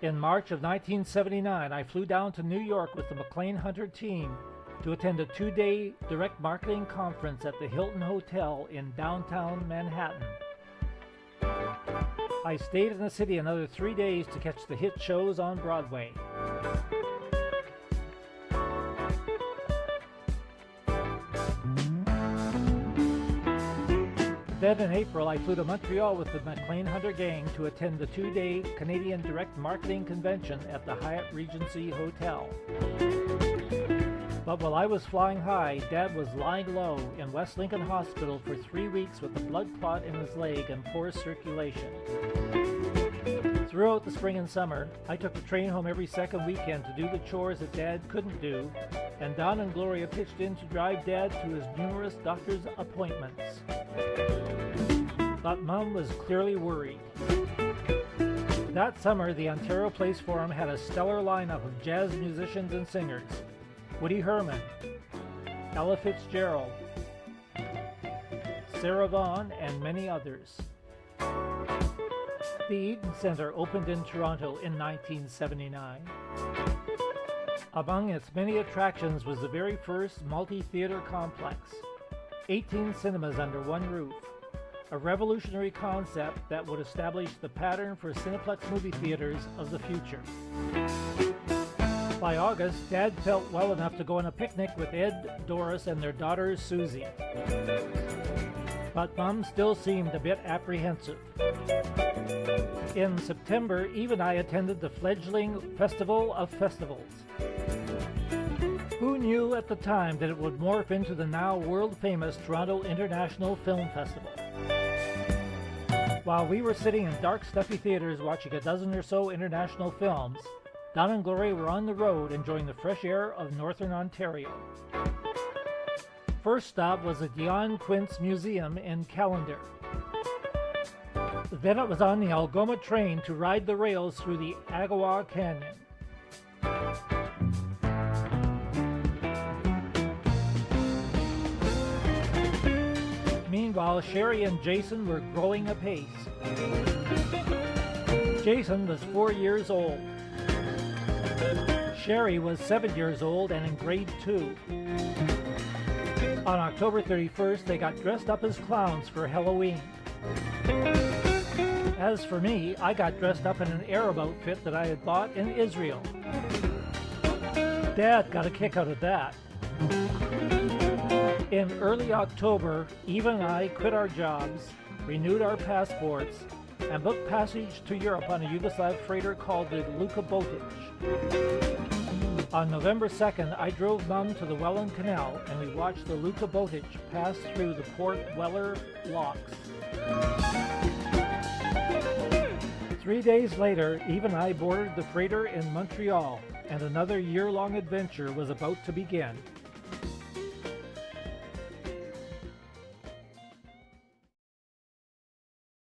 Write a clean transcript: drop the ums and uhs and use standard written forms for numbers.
In March of 1979, I flew down to New York with the McLean Hunter team to attend a 2-day direct marketing conference at the Hilton Hotel in downtown Manhattan. I stayed in the city another 3 days to catch the hit shows on Broadway. Then in April, I flew to Montreal with the McLean Hunter gang to attend the 2-day Canadian Direct Marketing Convention at the Hyatt Regency Hotel. But while I was flying high, Dad was lying low in West Lincoln Hospital for 3 weeks with a blood clot in his leg and poor circulation. Throughout the spring and summer, I took the train home every second weekend to do the chores that Dad couldn't do, and Don and Gloria pitched in to drive Dad to his numerous doctor's appointments. But Mom was clearly worried. That summer, the Ontario Place Forum had a stellar lineup of jazz musicians and singers: Woody Herman, Ella Fitzgerald, Sarah Vaughan, and many others. The Eaton Centre opened in Toronto in 1979. Among its many attractions was the very first multi-theatre complex, 18 cinemas under one roof, a revolutionary concept that would establish the pattern for Cineplex movie theaters of the future. By August, Dad felt well enough to go on a picnic with Ed, Doris, and their daughter Susie. But Mom still seemed a bit apprehensive. In September, Eve and I attended the fledgling Festival of Festivals. Who knew at the time that it would morph into the now world-famous Toronto International Film Festival? While we were sitting in dark, stuffy theaters watching a dozen or so international films, Don and Gloria were on the road enjoying the fresh air of Northern Ontario. First stop was the Dion Quince Museum in Callander. Then it was on the Algoma train to ride the rails through the Agawa Canyon. Meanwhile, Sherry and Jason were growing apace. Jason was 4 years old. Sherry was 7 years old and in grade 2. On October 31st, they got dressed up as clowns for Halloween. As for me, I got dressed up in an Arab outfit that I had bought in Israel. Dad got a kick out of that. In early October, Eva and I quit our jobs, renewed our passports, and booked passage to Europe on a Yugoslav freighter called the Luka Botic. On November 2nd, I drove Mum to the Welland Canal and we watched the Luka Botic pass through the Port Weller locks. 3 days later, Eve and I boarded the freighter in Montreal, and another year-long adventure was about to begin.